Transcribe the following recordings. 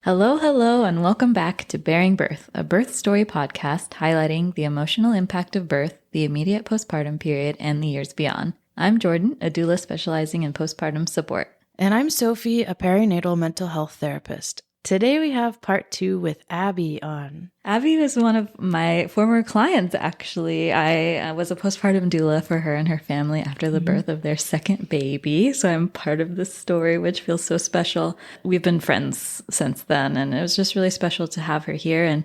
Hello, hello, and welcome back to Bearing Birth, a birth story podcast highlighting the emotional impact of birth, the immediate postpartum period, and the years beyond. I'm Jordan, a doula specializing in postpartum support. And I'm Sophie, a perinatal mental health therapist. Today we have part 2 with Abby on. Abby was one of my former clients, actually. I was a postpartum doula for her and her family after the birth of their second baby. So I'm part of this story, which feels so special. We've been friends since then, and it was just really special to have her here and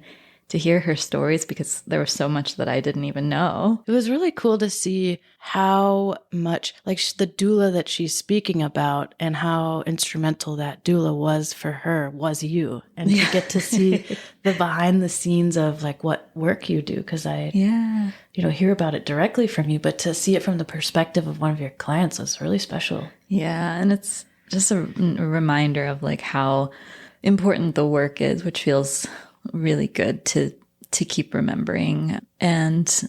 to hear her stories because there was so much that I didn't even know. It was really cool to see how much, the doula that she's speaking about and how instrumental that doula was for her was you. And to get to see the behind the scenes of what work you do, because I hear about it directly from you, but to see it from the perspective of one of your clients was really special. Yeah, and it's just a reminder of how important the work is, which feels really good to keep remembering. And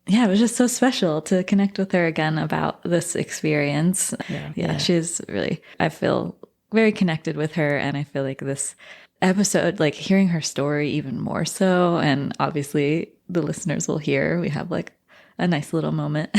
yeah, it was just so special to connect with her again about this experience. Yeah. She's really, I feel very connected with her. And I feel like this episode, hearing her story even more so. And obviously the listeners will hear, we have a nice little moment.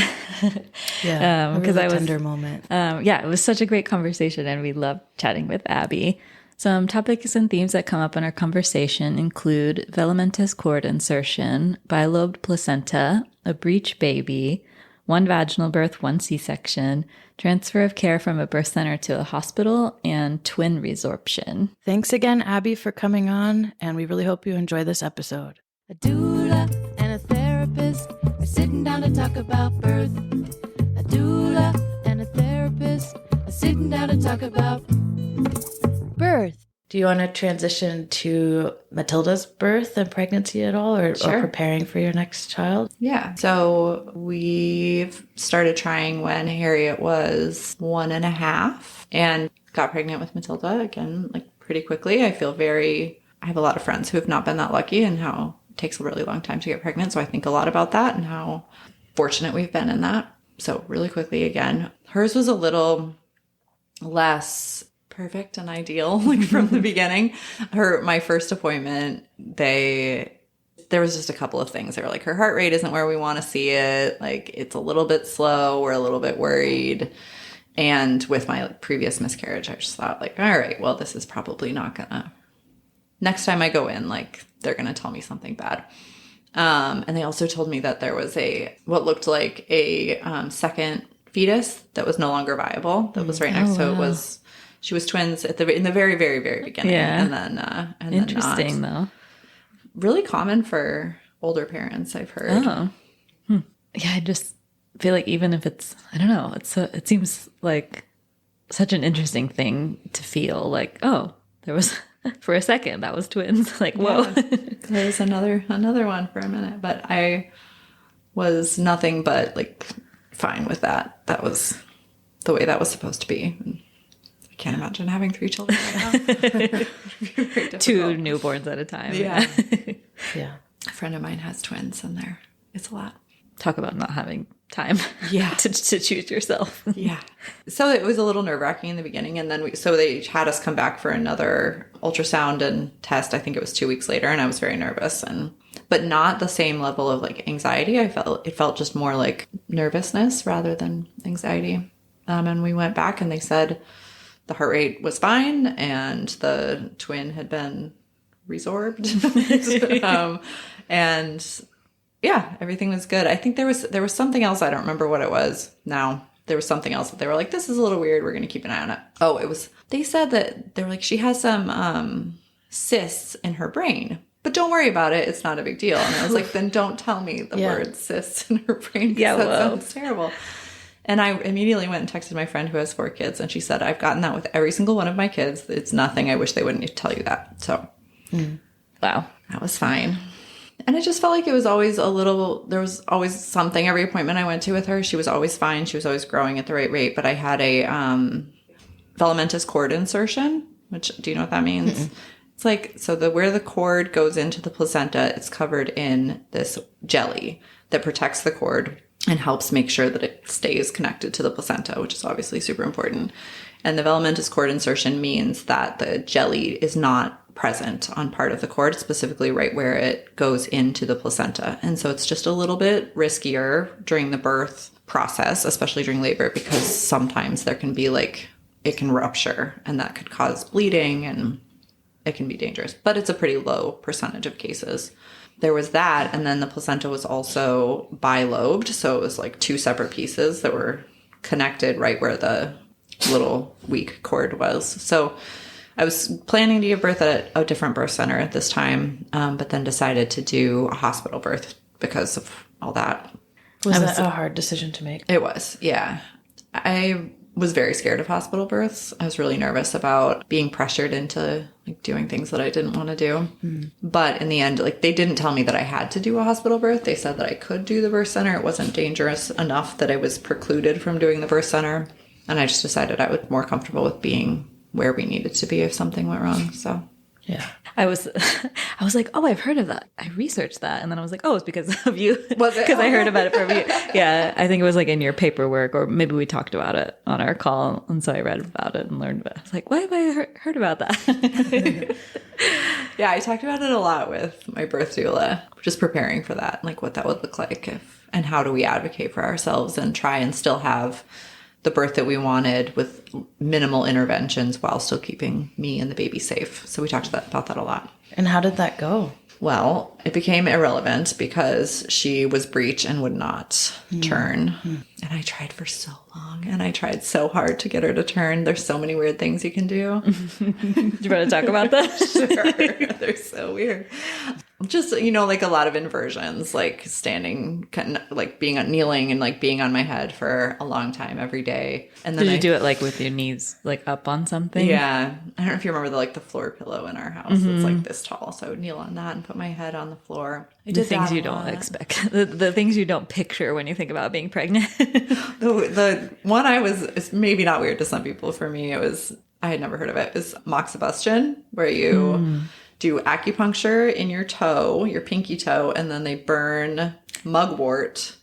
A really tender moment. It was such a great conversation and we loved chatting with Abby. Some topics and themes that come up in our conversation include velamentous cord insertion, bilobed placenta, a breech baby, one vaginal birth, one C-section, transfer of care from a birth center to a hospital, and twin resorption. Thanks again, Abby, for coming on, and we really hope you enjoy this episode. A doula and a therapist are sitting down to talk about birth. A doula and a therapist are sitting down to talk about birth. Do you want to transition to Matilda's birth and pregnancy at all, or preparing for your next child? Yeah. So we've started trying when Harriet was 1.5 and got pregnant with Matilda again, pretty quickly. I have a lot of friends who have not been that lucky and how it takes a really long time to get pregnant. So I think a lot about that and how fortunate we've been in that. So really quickly again, hers was a little less perfect and ideal from the beginning. My first appointment, there was just a couple of things. They were her heart rate isn't where we want to see it. It's a little bit slow. We're a little bit worried. And with my previous miscarriage, I just thought all right, well, this is probably not gonna, next time I go in, they're gonna tell me something bad. And they also told me that there was what looked like a second fetus that was no longer viable. That was right next to it. She was twins in the very, very, very beginning. Yeah. And then interesting though. Really common for older parents, I've heard. Oh. Yeah, I just feel even if it's, I don't know, it seems like such an interesting thing to feel there was, for a second, that was twins. Whoa. There was another one for a minute, but I was nothing but fine with that. That was the way that was supposed to be. I can't imagine having 3 children right now. 2 newborns at a time. Yeah. Yeah. A friend of mine has twins and it's a lot. Talk about not having time to choose yourself. Yeah. So it was a little nerve-wracking in the beginning. And then they had us come back for another ultrasound and test. I think it was 2 weeks later. And I was very nervous but not the same level of anxiety. It felt just more nervousness rather than anxiety. And we went back and they said the heart rate was fine and the twin had been resorbed. And yeah, everything was good. I think there was something else. I don't remember what it was now. There was something else that they were this is a little weird. We're going to keep an eye on it. Oh, they said that they were she has some cysts in her brain, but don't worry about it. It's not a big deal. And I was then don't tell me the word cysts in her brain. That sounds terrible. And I immediately went and texted my friend who has 4 kids. And she said, I've gotten that with every single one of my kids. It's nothing. I wish they wouldn't tell you that. So, wow, that was fine. And it just felt like it was always there was always something. Every appointment I went to with her, she was always fine. She was always growing at the right rate. But I had a velamentous cord insertion, which, do you know what that means? Mm-mm. It's where the cord goes into the placenta, it's covered in this jelly that protects the cord and helps make sure that it stays connected to the placenta, which is obviously super important. And the velamentous cord insertion means that the jelly is not present on part of the cord, specifically right where it goes into the placenta. And so it's just a little bit riskier during the birth process, especially during labor, because sometimes there can be like, it can rupture and that could cause bleeding and it can be dangerous, but it's a pretty low percentage of cases. There was that. And then the placenta was also bilobed. So it was like 2 separate pieces that were connected right where the little weak cord was. So I was planning to give birth at a different birth center at this time, but then decided to do a hospital birth because of all that. Was that a hard decision to make? It was, yeah. I was very scared of hospital births. I was really nervous about being pressured into like doing things that I didn't want to do. But in the end, like they didn't tell me that I had to do a hospital birth. They said that I could do the birth center. It wasn't dangerous enough that I was precluded from doing the birth center. And I just decided I was more comfortable with being where we needed to be if something went wrong. So yeah. I was like, oh, I've heard of that. I researched that. And then I was like, oh, it's because of you. Was it? Because I heard about it from you. Yeah. I think it was like in your paperwork, or maybe we talked about it on our call. And so I read about it and learned about it. I was like, why have I heard about that? Yeah, I talked about it a lot with my birth doula, just preparing for that, like what that would look like and how do we advocate for ourselves and try and still have the birth that we wanted with minimal interventions while still keeping me and the baby safe. So we talked about that a lot. And how did that go? Well, it became irrelevant because she was breech and would not turn. And I tried for so long and I tried so hard to get her to turn. There's so many weird things you can do. Do you want to talk about that? Sure. They're so weird. Just, like a lot of inversions, like standing, like kneeling and like being on my head for a long time every day. And then Did you do it like with your knees like up on something? Yeah. I don't know if you remember the floor pillow in our house. It's like this tall. So I would kneel on that and put my head on the floor. The things you don't expect. The things you don't picture when you think about being pregnant. The one it's maybe not weird to some people. For me, I had never heard of it. It was moxibustion, where you do acupuncture in your toe, your pinky toe, and then they burn mugwort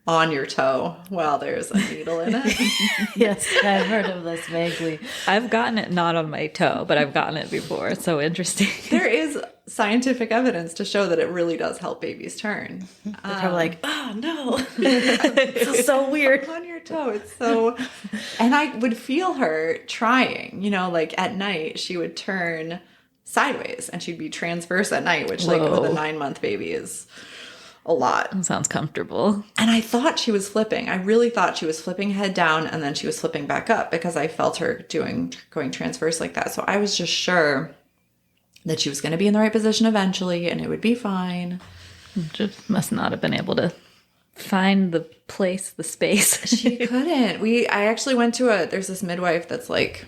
on your toe while there's a needle in it. Yes, I've heard of this vaguely. I've gotten it not on my toe, but I've gotten it before. It's so interesting. There is scientific evidence to show that it really does help babies turn. They're probably like, oh no, it's so weird. On your toe, it's so... And I would feel her trying, like at night she would turn sideways and she'd be transverse at night, which like with a 9-month baby is a lot. That sounds comfortable. And I thought she was flipping. I really thought she was flipping head down and then she was flipping back up because I felt her going transverse like that. So I was just sure that she was going to be in the right position eventually and it would be fine. Just must not have been able to find the space. She couldn't. I actually went to there's this midwife that's like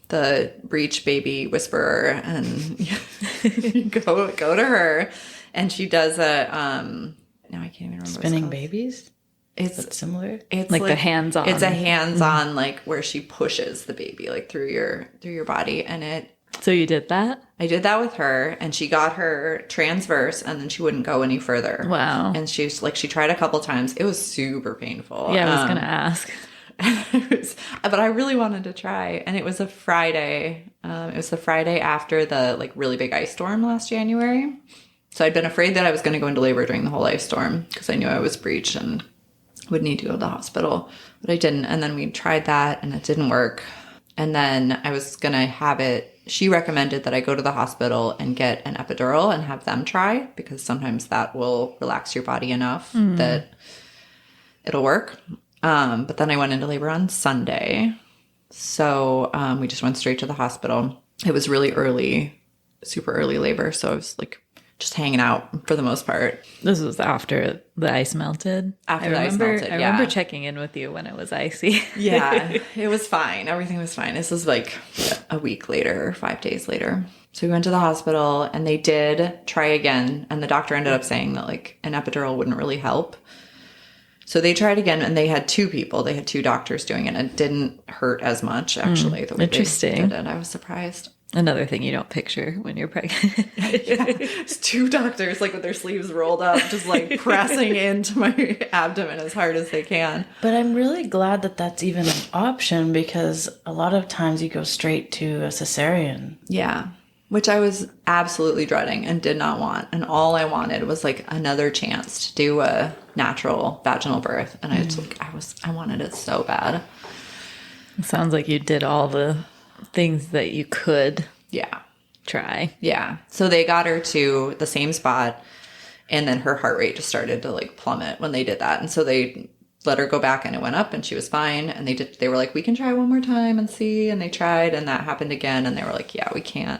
the breech baby whisperer, and you go to her and she does now I can't even remember. Spinning babies? It's similar. It's like the hands-on. It's a hands-on, like where she pushes the baby like through your body, and So you did that? I did that with her, and she got her transverse, and then she wouldn't go any further. Wow. And she tried a couple times. It was super painful. Yeah, I was gonna ask. But I really wanted to try, and it was a Friday. It was the Friday after the like really big ice storm last January. So I'd been afraid that I was going to go into labor during the whole ice storm because I knew I was breech and would need to go to the hospital, but I didn't. And then we tried that and it didn't work. And then I was going to have it. She recommended that I go to the hospital and get an epidural and have them try, because sometimes that will relax your body enough that it'll work. But then I went into labor on Sunday. So we just went straight to the hospital. It was really early, super early labor. So I was like just hanging out for the most part. This was after the ice melted. After the ice melted, I remember checking in with you when it was icy. Yeah, it was fine. Everything was fine. This was like a week later, 5 days later. So we went to the hospital and they did try again. And the doctor ended up saying that like an epidural wouldn't really help. So they tried again, and they had 2 people. They had 2 doctors doing it. And it didn't hurt as much, actually. The way interesting. They did it. I was surprised. Another thing you don't picture when you're pregnant. Yeah. It's 2 doctors like with their sleeves rolled up, just like pressing into my abdomen as hard as they can. But I'm really glad that that's even an option, because a lot of times you go straight to a cesarean. Yeah. which I was absolutely dreading and did not want. And all I wanted was like another chance to do a natural vaginal birth. And I wanted it so bad. It sounds like you did all the things that you could try. Yeah. So they got her to the same spot, and then her heart rate just started to like plummet when they did that. And so they let her go back, and it went up, and she was fine. And they were like, we can try one more time and see. And they tried, and that happened again. And they were like, yeah, we can't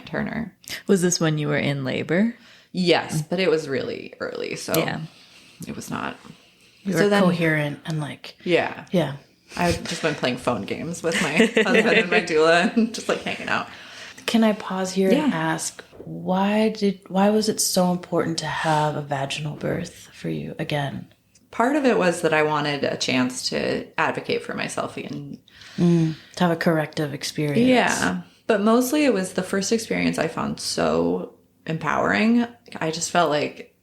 turn her. Was this when you were in labor? Yes, but it was really early. So it was not. You were coherent and like. Yeah. Yeah. I've just been playing phone games with my husband and my doula and just like hanging out. Can I pause here and ask, why was it so important to have a vaginal birth for you again? Part of it was that I wanted a chance to advocate for myself and to have a corrective experience. Yeah. But mostly it was the first experience I found so empowering. I just felt like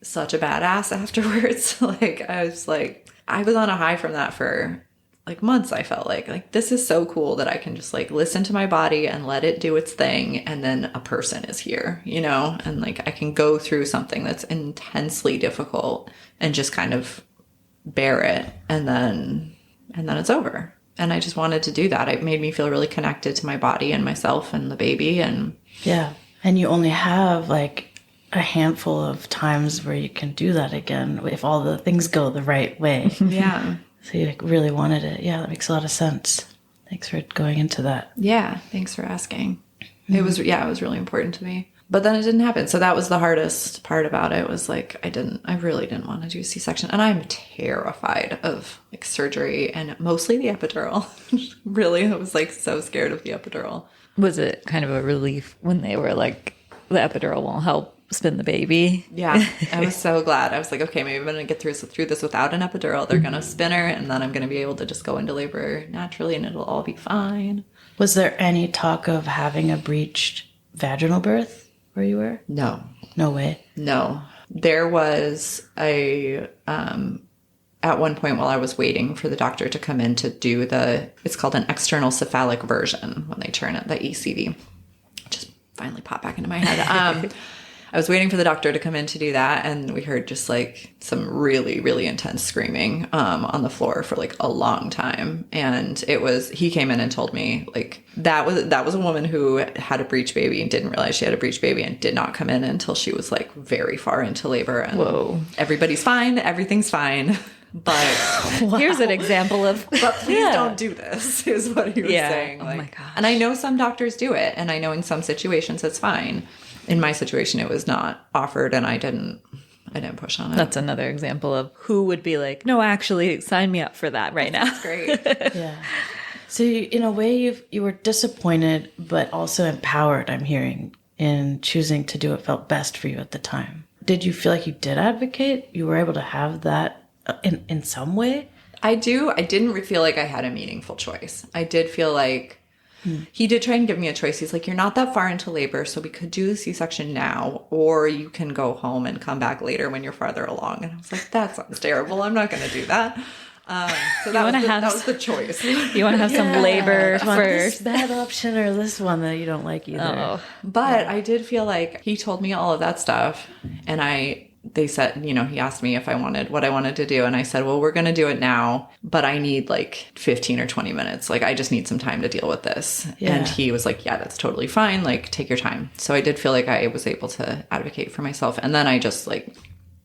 such a badass afterwards. I was on a high from that for like months. I felt like this is so cool that I can just like listen to my body and let it do its thing, and then a person is here, and like I can go through something that's intensely difficult and just kind of bear it, and then it's over. And I just wanted to do that. It made me feel really connected to my body and myself and the baby. And and you only have like a handful of times where you can do that again if all the things go the right way. Yeah. So you like really wanted it. Yeah, that makes a lot of sense. Thanks for going into that. Yeah, thanks for asking. Mm-hmm. It was really important to me. But then it didn't happen. So that was the hardest part about it, was like I really didn't want to do a C-section. And I'm terrified of like surgery, and mostly the epidural. Really, I was like so scared of the epidural. Was it kind of a relief when they were like, the epidural won't help spin the baby? Yeah, I was so glad. I was like, okay, maybe I'm going to get through this without an epidural. They're going to spin her, and then I'm going to be able to just go into labor naturally, and it'll all be fine. Was there any talk of having a breached vaginal birth where you were? No. No way? No. There was at one point while I was waiting for the doctor to come in to do it's called an external cephalic version when they turn it, the ECV. Just finally popped back into my head. I was waiting for the doctor to come in to do that, and we heard just like some really, really intense screaming on the floor for like a long time. And he came in and told me like that was a woman who had a breech baby and didn't realize she had a breech baby, and did not come in until she was like very far into labor. And whoa, everybody's fine, everything's fine. But here's an example of, but please don't do this, is what he was saying. Like, oh my gosh. And I know some doctors do it, and I know in some situations it's fine. In my situation, it was not offered, and I didn't push on it. That's another example of who would be like, no, actually, sign me up for that right now. That's great. Yeah. So in a way, you were disappointed, but also empowered, I'm hearing, in choosing to do what felt best for you at the time. Did you feel like you did advocate? You were able to have that in some way? I didn't feel like I had a meaningful choice. I did feel like he did try and give me a choice. He's like, you're not that far into labor, so we could do the C-section now, or you can go home and come back later when you're farther along. And I was like, that sounds terrible. I'm not going to do that. So that was the choice. You want to have some labor first. This bad option or this one that you don't like either. Oh. But I did feel like he told me all of that stuff, and they said, he asked me what I wanted to do. And I said, well, we're going to do it now, but I need like 15 or 20 minutes. Like, I just need some time to deal with this. Yeah. And he was like, yeah, that's totally fine. Like, take your time. So I did feel like I was able to advocate for myself. And then I just like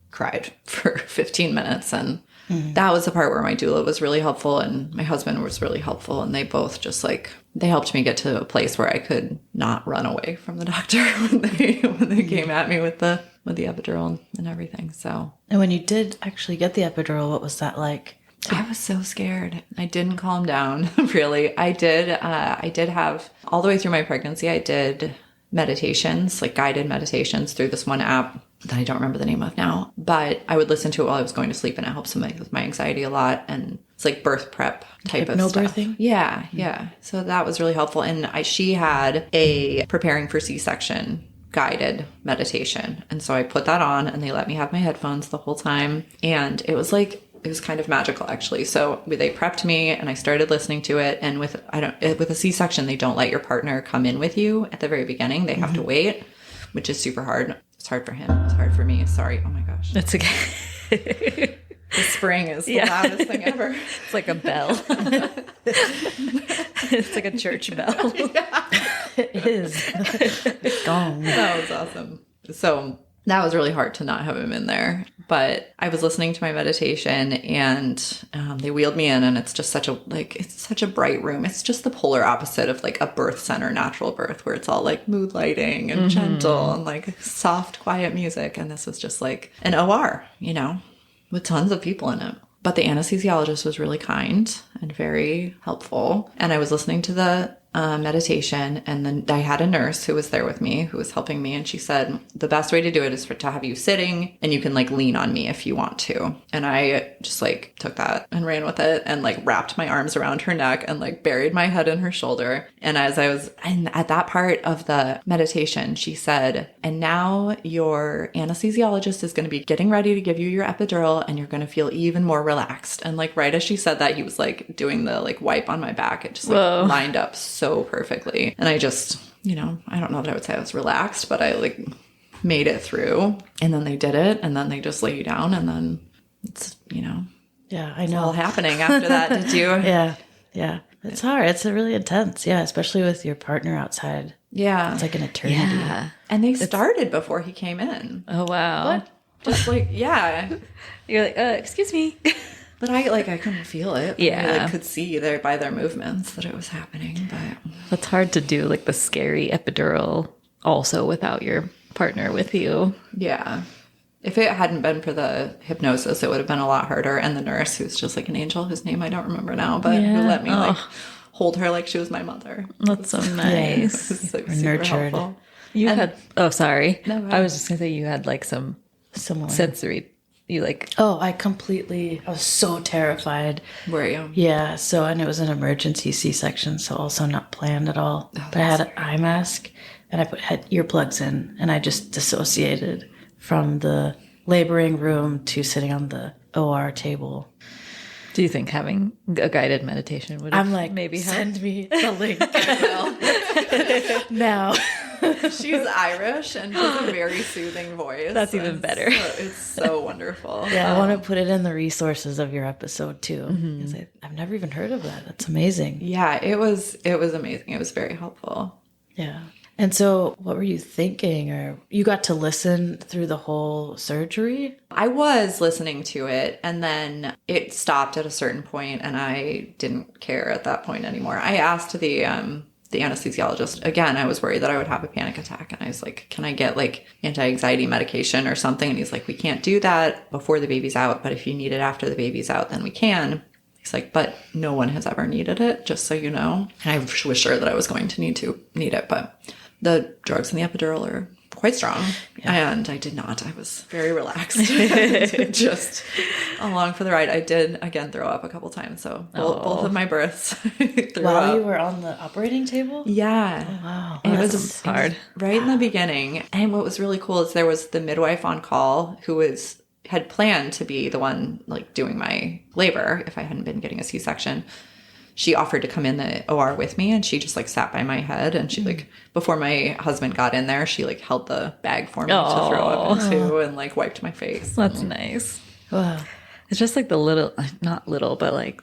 cried for 15 minutes. And that was the part where my doula was really helpful, and my husband was really helpful. And they both just like, they helped me get to a place where I could not run away from the doctor when they came at me with the epidural and everything. So, and when you did actually get the epidural, what was that like? I was so scared. I didn't calm down, really. I did have, all the way through my pregnancy, I did meditations, like guided meditations through this one app that I don't remember the name of now, but I would listen to it while I was going to sleep, and it helps with my anxiety a lot. And it's like birth prep type of stuff. Hypnobirthing? Yeah, yeah. So that was really helpful. And she had a preparing for C-section guided meditation. And so I put that on, and they let me have my headphones the whole time. And it was like it was kind of magical, actually. So they prepped me and I started listening to it. And with a C-section, they don't let your partner come in with you at the very beginning. They have to wait, which is super hard. It's hard for him. It's hard for me. Sorry. Oh my gosh. That's okay. The spring is the loudest thing ever. It's like a bell. It's like a church bell. It is. Gong. That was awesome. So that was really hard to not have him in there. But I was listening to my meditation and they wheeled me in, and it's just such a bright room. It's just the polar opposite of like a birth center, natural birth, where it's all like mood lighting and gentle and like soft, quiet music. And this was just like an OR, with tons of people in it. But the anesthesiologist was really kind and very helpful. And I was listening to the meditation, and then I had a nurse who was there with me, who was helping me, and she said the best way to do it is to have you sitting, and you can like lean on me if you want to. And I just like took that and ran with it, and like wrapped my arms around her neck and like buried my head in her shoulder. And as I was at that part of the meditation, she said, and now your anesthesiologist is going to be getting ready to give you your epidural, and you're going to feel even more relaxed. And like right as she said that, he was like doing the like wipe on my back. It just like lined up so perfectly. And I just, I don't know that I would say I was relaxed, but I like made it through. And then they did it, and then they just lay you down, and then it's, Yeah, I it's know. all happening after that. Did you? Yeah. It's hard. It's really intense. Yeah, especially with your partner outside. Yeah. It's like an eternity. Yeah. And they started before he came in. Oh, wow. What? Just like, yeah. You're like, excuse me. But I couldn't feel it. Yeah. I could see there by their movements that it was happening. But That's hard to do, like the scary epidural also without your partner with you. yeah. If it hadn't been for the hypnosis, it would have been a lot harder. And the nurse, who's just like an angel, whose name I don't remember now, but who let me like hold her like she was my mother. That's so nice. It's like We're super nurtured. helpful. You had, sorry. No, go I was just going to say you had like some Similar. sensory, you like, Oh, I was so terrified. Were you? Yeah, and it was an emergency C-section, so also not planned at all. But I had an eye mask, and I had earplugs in, and I just dissociated from the laboring room to sitting on the OR table. do you think having a guided meditation would have I'm like, maybe help? send me the link now. She's Irish and she has a very soothing voice. That's even better. It's so wonderful. Yeah, I want to put it in the resources of your episode too. 'Cause I've never even heard of that. That's amazing. Yeah, it was amazing. It was very helpful. Yeah. And so what were you thinking? Or you got to listen through the whole surgery? I was listening to it, and then it stopped at a certain point, and I didn't care at that point anymore. I asked the anesthesiologist again. I was worried that I would have a panic attack, and I was like, can I get like anti-anxiety medication or something? And he's like, we can't do that before the baby's out, but if you need it after the baby's out, then we can. He's like, but no one has ever needed it, just so you know. And I was sure that I was going to need it, but the drugs in the epidural are quite strong. Yeah. And I did not. I was very relaxed. Just along for the ride. I did, again, throw up a couple times. So both of my births threw While up. you were on the operating table? Yeah. Oh, wow. And That's it was hard. Right in the beginning. And what was really cool is there was the midwife on call who had planned to be the one like doing my labor if I hadn't been getting a C-section. She offered to come in the OR with me, and she just like sat by my head, and she like, before my husband got in there, she like held the bag for me to throw up into and like wiped my face. That's nice. Wow. It's just like the little, not little, but like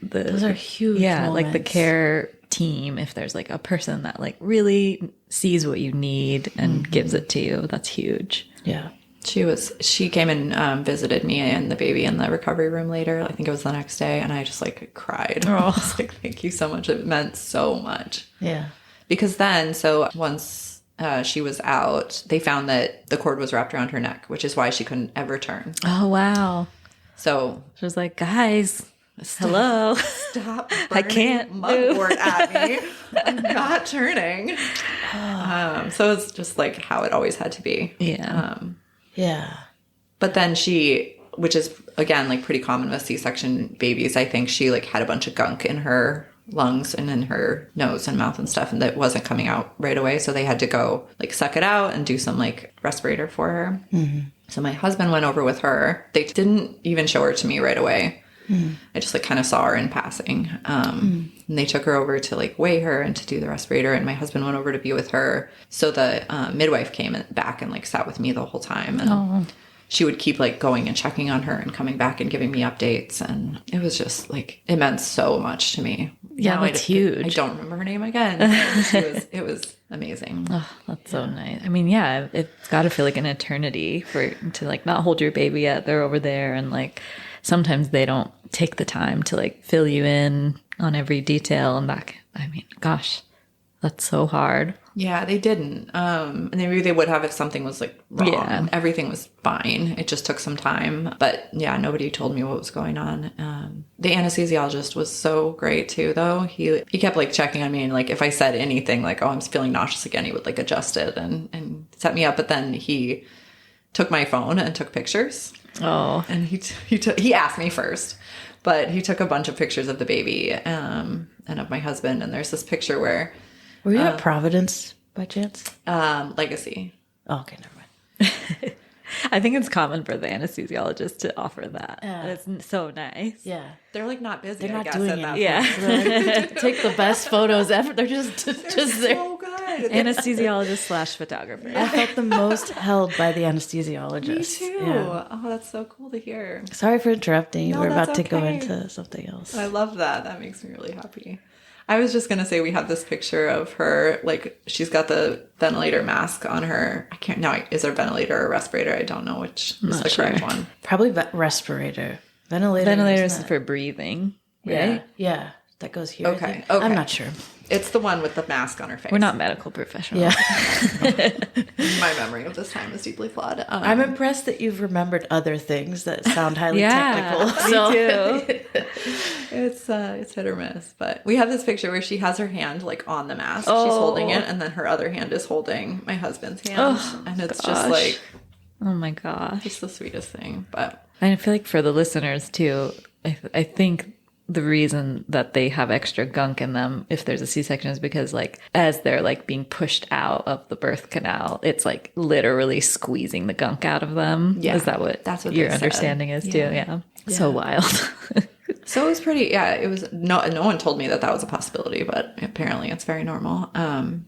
Those are huge yeah, like the moments. care team. If there's like a person that like really sees what you need and gives it to you, that's huge. Yeah. She came and visited me and the baby in the recovery room later. I think it was the next day, and I just like cried. I was like, thank you so much. It meant so much. Yeah. Because then, so once she was out, they found that the cord was wrapped around her neck, which is why she couldn't ever turn. Oh, wow. So She was like, guys, hello. stop I can't mugwort at me. I'm not turning. So it's just like how it always had to be. Yeah. Yeah. But then which is again like pretty common with C-section babies, I think she like had a bunch of gunk in her lungs and in her nose and mouth and stuff, and that wasn't coming out right away. So they had to go like suck it out and do some like respirator for her. So my husband went over with her. They didn't even show her to me right away. I just like kind of saw her in passing. And they took her over to like weigh her and to do the respirator. And my husband went over to be with her. So the midwife came back and like sat with me the whole time. And she would keep like going and checking on her and coming back and giving me updates. And it was just like, it meant so much to me. Yeah, Now that's huge. I don't remember her name again. It was amazing. Oh, that's so nice. I mean, yeah, it's got to feel like an eternity to like not hold your baby yet. They're over there, and like sometimes they don't take the time to like fill you in on every detail and back. I mean, gosh, that's so hard. Yeah, they didn't. And maybe they would have if something was like wrong. Yeah. Everything was fine. It just took some time. But yeah, nobody told me what was going on. The anesthesiologist was so great too, though. He kept like checking on me, and like if I said anything like, oh, I'm feeling nauseous again, he would like adjust it and set me up. But then he took my phone and took pictures. Oh. And he asked me first, but he took a bunch of pictures of the baby and of my husband. And there's this picture where Were you at Providence by chance? Legacy. Oh, okay, never mind. I think it's common for the anesthesiologist to offer that. Yeah. It's so nice. Yeah. They're like not busy. They're I not guess, doing at that it. Yeah. They're like, take the best photos ever. They're just there. so good. Anesthesiologist / photographer. I felt the most held by the anesthesiologist. Me too. Yeah. Oh, that's so cool to hear. Sorry for interrupting. No, We're about that's to go okay. into something else. I love that. That makes me really happy. I was just going to say we have this picture of her, like she's got the ventilator mask on her. I can't now. Is there a ventilator or respirator? I don't know which is the correct one. Probably respirator. Ventilator. Ventilators for breathing, right? Yeah. That goes here. I Okay. think. Okay. I'm not sure. It's the one with the mask on her face. We're not medical professionals. Yeah. My memory of this time is deeply flawed. I'm impressed that you've remembered other things that sound highly Yeah, technical. me So too. It's hit or miss, but we have this picture where she has her hand like on the mask. She's Oh. holding it, and then her other hand is holding my husband's hand, and it's just gosh. like Oh my gosh. just the sweetest thing. But I feel like for the listeners too, I think the reason that they have extra gunk in them if there's a C-section is because like as they're like being pushed out of the birth canal, it's like literally squeezing the gunk out of them. Yeah, Is that what that's what your they said. understanding is too? Yeah. So wild. so it was pretty. Yeah, it was. No one told me that was a possibility, but apparently it's very normal.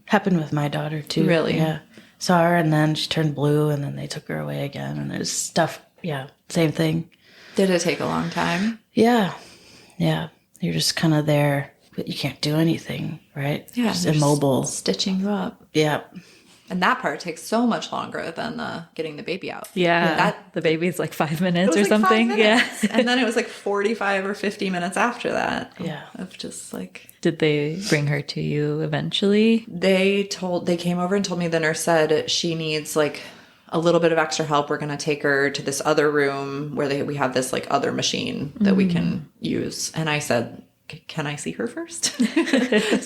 happened with my daughter too. Really? Yeah. Saw her and then she turned blue and then they took her away again and there's stuff. Yeah. Same thing. Did it take a long time? Yeah. Yeah. You're just kind of there, but you can't do anything, right? Yeah, Just they're immobile. stitching you up. Yeah. And that part takes so much longer than getting the baby out. Yeah. The baby's like 5 minutes It or was like 5 something. minutes. Yeah. And then it was like 45 or 50 minutes after that. Yeah. Of just like... Did they bring her to you eventually? They came over and told me the nurse said she needs like a little bit of extra help. We're going to take her to this other room where we have this like other machine that we can use. And I said, can I see her first? So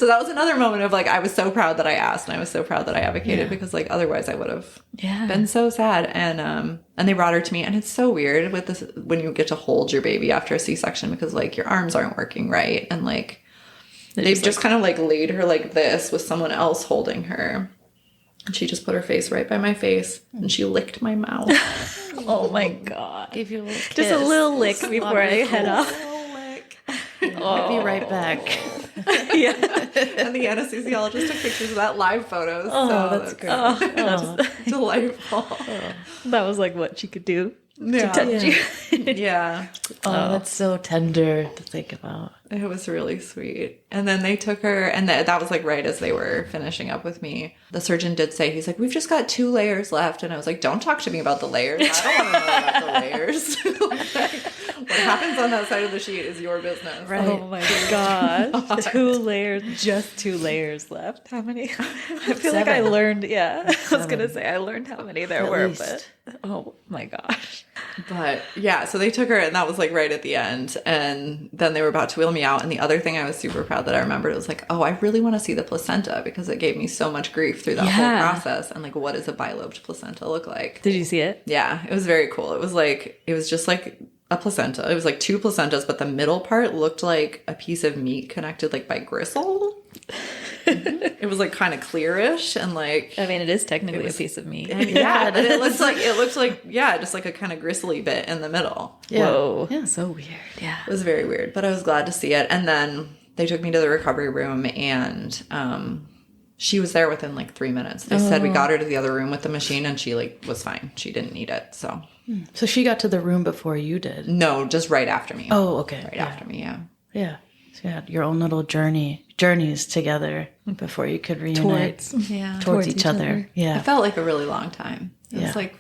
that was another moment of like, I was so proud that I asked and I was so proud that I advocated because like otherwise I would have been so sad. And they brought her to me, and it's so weird with this when you get to hold your baby after a C-section because like your arms aren't working right. And like, they've just kind of like laid her like this with someone else holding her. And she just put her face right by my face and she licked my mouth. Oh my God. Give you a little Just a little lick before I head off. I'll be right back. Yeah. And the anesthesiologist took pictures of that, live photos. Oh, so that's great. That's delightful. That was like what she could do Yeah. to touch you. Yeah. Oh, that's so tender to think about. It was really sweet. And then they took her, and that was like right as they were finishing up with me. The surgeon did say, he's like, we've just got 2 layers left. And I was like, don't talk to me about the layers. I don't want to know about the layers. What happens on that side of the sheet is your business. Right. Oh my gosh. 2 layers, just 2 layers left. How many? I feel like I 7. learned, I was going to say I learned how many there At were, least. but oh my gosh. But yeah, so they took her, and that was like right at the end. And then they were about to wheel me out. And the other thing I was super proud that I remembered was like, oh, I really want to see the placenta because it gave me so much grief through that whole process. And like, what does a bilobed placenta look like? Did you see it? Yeah, it was very cool. It was just like a placenta. It was like 2 placentas, but the middle part looked like a piece of meat connected like by gristle. It was like kind of clearish and like, I mean, it is technically a piece of meat. yeah, but it looks like yeah, just like a kind of gristly bit in the middle. Yeah. Whoa. Yeah. So weird. Yeah. It was very weird, but I was glad to see it. And then they took me to the recovery room, and she was there within like 3 minutes. They said we got her to the other room with the machine, and she like was fine. She didn't need it. So she got to the room before you did? No, just right after me. Oh, okay. Right after me, yeah. Yeah. So you had your own little journeys together before you could reunite towards each other. Yeah. It felt like a really long time. It Yeah. was like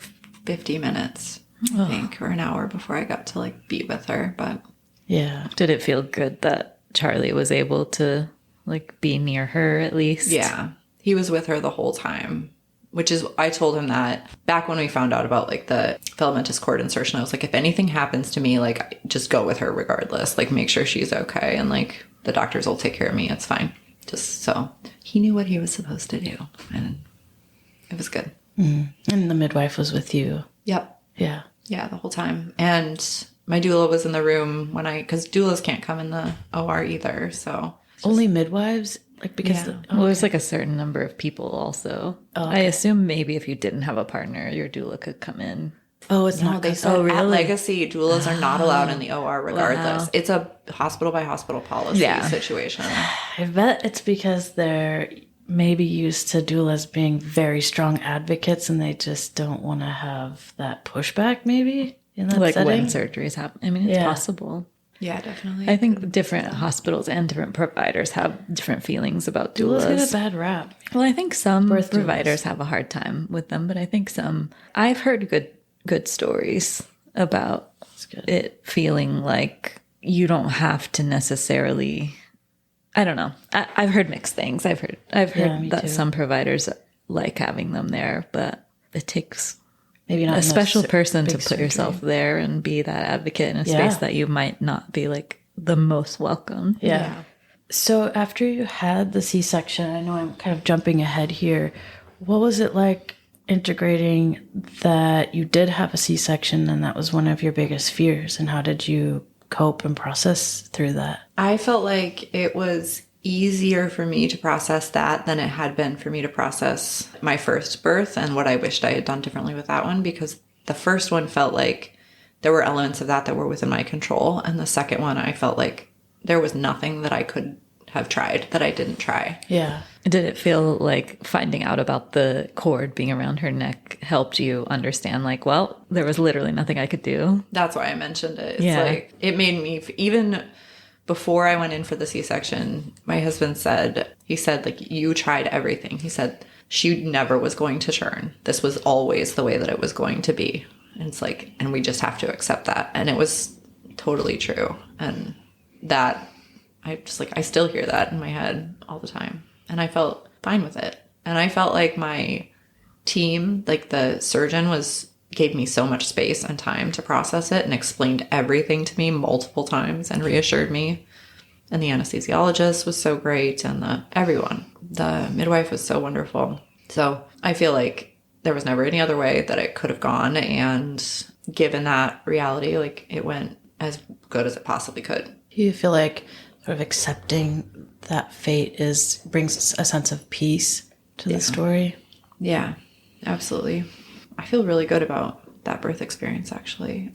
50 minutes, I think, or an hour before I got to like be with her. But Yeah. Did it feel good that Charlie was able to like be near her at least? yeah, he was with her the whole time, which is, I told him that back when we found out about like the velamentous cord insertion. I was like, if anything happens to me, like just go with her regardless. Like make sure she's okay, and like the doctors will take care of me. It's fine. Just so he knew what he was supposed to do, and it was good. And the midwife was with you. Yep. Yeah. Yeah, the whole time. And my doula was in the room when because doulas can't come in the OR either. So Only midwives? Like because Yeah. Well, there's like a certain number of people also. Oh, I assume maybe if you didn't have a partner, your doula could come in. it's no, not they cus- said at Legacy, doulas are not allowed in the OR regardless. Wow. It's a hospital by hospital policy situation. I bet it's because they're maybe used to doulas being very strong advocates and they just don't want to have that pushback maybe in that Like setting. when surgeries happen. I mean, it's Yeah. possible. Yeah, definitely. I think different hospitals and different providers have different feelings about Doulas doulas. get a bad rap. Well, I think some Birth doulas. providers have a hard time with them, but I think I've heard good stories about good. it feeling like you don't have to necessarily. I don't know. I've heard mixed things. I've heard me that too. some providers like having them there, but it takes Maybe not a in special sur- person to big put yourself surgery. there and be that advocate in a Yeah. space that you might not be like the most welcome. Yeah. So after you had the C-section, I know I'm kind of jumping ahead here. What was it like integrating that you did have a C-section and that was one of your biggest fears? And how did you cope and process through that? I felt like it was easier for me to process that than it had been for me to process my first birth and what I wished I had done differently with that one, because the first one felt like there were elements of that were within my control. And the second one, I felt like there was nothing that I could have tried that I didn't try. Yeah. Did it feel like finding out about the cord being around her neck helped you understand, like, well, there was literally nothing I could do? That's why I mentioned it. It's Yeah. like, it made me, even before I went in for the C-section, my husband said, like, you tried everything. He said, she never was going to churn. This was always the way that it was going to be. And it's like, and we just have to accept that. And it was totally true. And that, I still hear that in my head all the time. And I felt fine with it. And I felt like my team, like the surgeon gave me so much space and time to process it and explained everything to me multiple times and reassured me. And the anesthesiologist was so great, and the midwife was so wonderful. So I feel like there was never any other way that it could have gone. And given that reality, like, it went as good as it possibly could. Do you feel like sort of accepting that fate brings a sense of peace to the story? Yeah, absolutely. I feel really good about that birth experience, actually.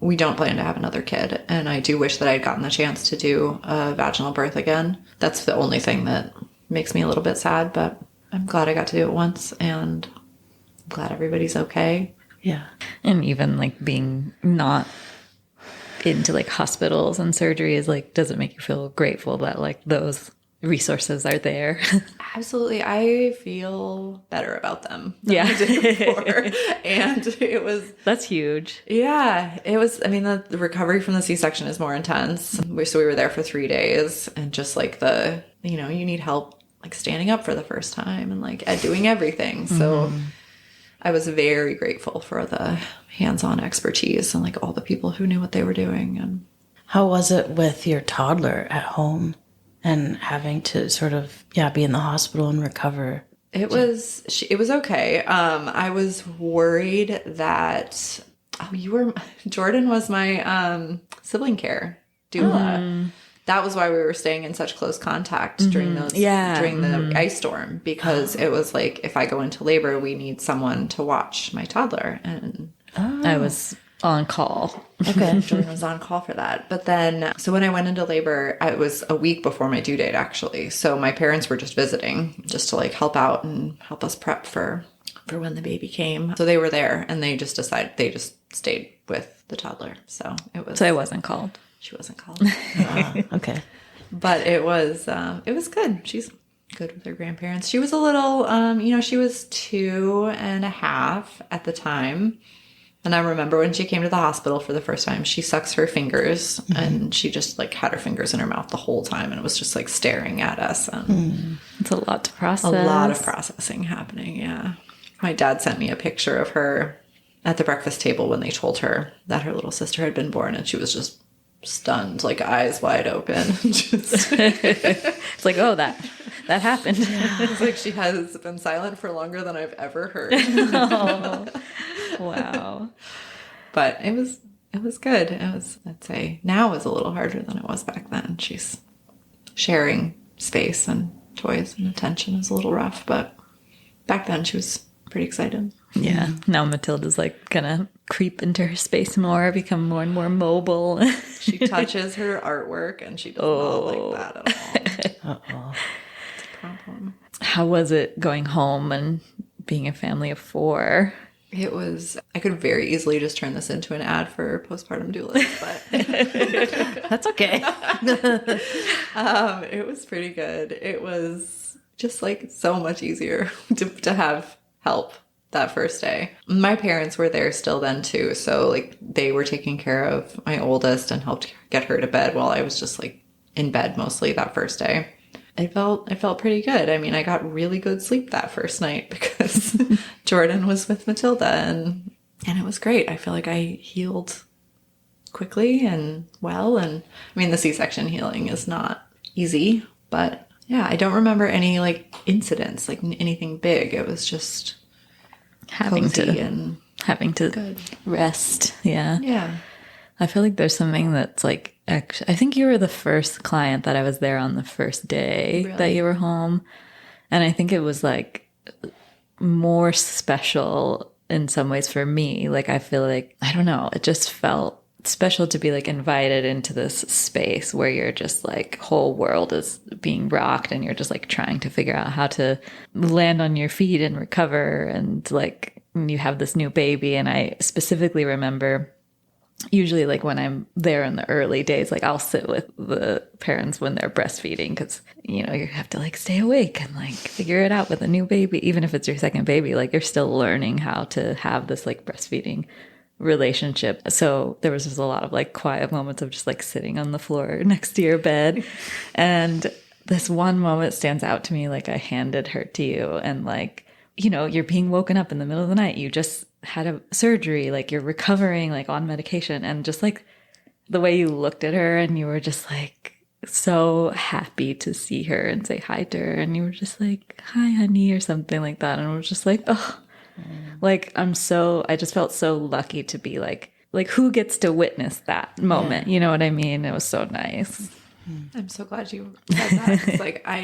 We don't plan to have another kid, and I do wish that I had gotten the chance to do a vaginal birth again. That's the only thing that makes me a little bit sad, but I'm glad I got to do it once, and I'm glad everybody's okay. Yeah. And even like being not into like hospitals and surgery is like, does it make you feel grateful that like those resources are there? Absolutely. I feel better about them than Yeah. I did before. And That's huge. it was, I mean, the recovery from the C-section is more intense. So we were there for 3 days, and just like you need help like standing up for the first time and like doing everything. So I was very grateful for the hands-on expertise and like all the people who knew what they were doing. And How was it with your toddler at home and having to sort of, be in the hospital and recover? it was okay. I was worried that Oh, Jordan was my sibling care doula. That was why we were staying in such close contact during the ice storm, because it was like, if I go into labor, we need someone to watch my toddler. And I was on call. okay, Jordan was on call for that. But then, so when I went into labor, it was a week before my due date, actually. So my parents were just visiting, just to like help out and help us prep for when the baby came. So they were there, and they just stayed with the toddler. So I wasn't called. She wasn't called. Okay. But it was good. She's good with her grandparents. She was a little, she was 2.5 at the time. And I remember when she came to the hospital for the first time, she sucks her fingers, and she just like had her fingers in her mouth the whole time. And it was just like staring at us. It's a lot to process. A lot of processing happening. Yeah. My dad sent me a picture of her at the breakfast table when they told her that her little sister had been born, and she was just stunned, like eyes wide open. It's like, oh, that happened. It's like she has been silent for longer than I've ever heard. Oh, wow. But it was good. I'd say now is a little harder than it was back then. She's sharing space and toys and attention is a little rough, but back then she was pretty excited. Yeah. Now Matilda's like gonna creep into her space more, become more and more mobile. She touches her artwork, and she does not like that at all. Uh-oh. It's a problem. How was it going home and being a family of 4? It was, I could very easily just turn this into an ad for postpartum doulas, but That's okay. it was pretty good. It was just like so much easier to have help that first day. My parents were there still then too, so like they were taking care of my oldest and helped get her to bed while I was just like in bed mostly that first day. It felt pretty good. I mean, I got really good sleep that first night because Jordan was with Matilda, and it was great. I feel like I healed quickly and well. And I mean, the C-section healing is not easy, but yeah, I don't remember any like incidents, like anything big. It was just having to good. rest. Yeah. Yeah. I feel like there's something that's like, actually, I think you were the first client that I was there on the first day that you were home. And I think it was like more special in some ways for me. Like, I feel like, I don't know, it just felt special to be like invited into this space where you're just like, whole world is being rocked and you're just like trying to figure out how to land on your feet and recover. And like, you have this new baby. And I specifically remember, usually like when I'm there in the early days, like I'll sit with the parents when they're breastfeeding, because you have to like stay awake and like figure it out with a new baby. Even if it's your second baby, like you're still learning how to have this like breastfeeding relationship. So there was just a lot of like quiet moments of just like sitting on the floor next to your bed. And this one moment stands out to me, like I handed her to you, and like, you're being woken up in the middle of the night. You just had a surgery, like you're recovering, like on medication. And just like the way you looked at her, and you were just like so happy to see her and say hi to her. And you were just like, hi, honey, or something like that. And I was just like, oh, like I just felt so lucky to be like who gets to witness that moment? You know what I mean? It was so nice. I'm so glad you said that. It's like, I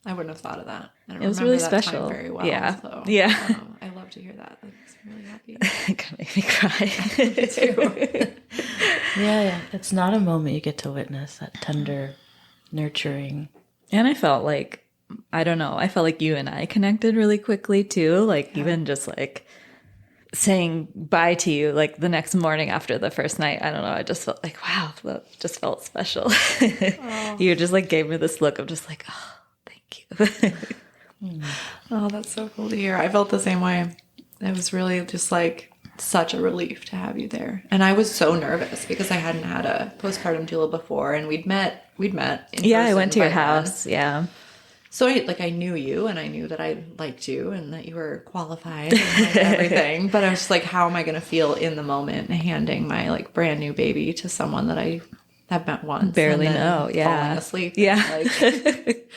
wouldn't have thought of that. I don't It was remember really that special. time very well. Yeah. So, Yeah. I love to hear that. That makes me really happy. It kind of made me cry. Too. Yeah. It's not a moment you get to witness, that tender, nurturing. And I felt like, I don't know, I felt like you and I connected really quickly too. Like even just like saying bye to you like the next morning after the first night. I don't know. I just felt like, wow, that just felt special. You just like gave me this look of just like, oh, thank you. Oh, that's so cool to hear. I felt the same way. It was really just like such a relief to have you there. And I was so nervous because I hadn't had a postpartum doula before, and we'd met in Yeah, I person went to your by house. then. Yeah. So I knew you, and I knew that I liked you and that you were qualified and like everything. But I was just like, how am I going to feel in the moment handing my like brand new baby to someone that I I've met once. Barely and then know. Yeah. Falling asleep. Yeah. Like,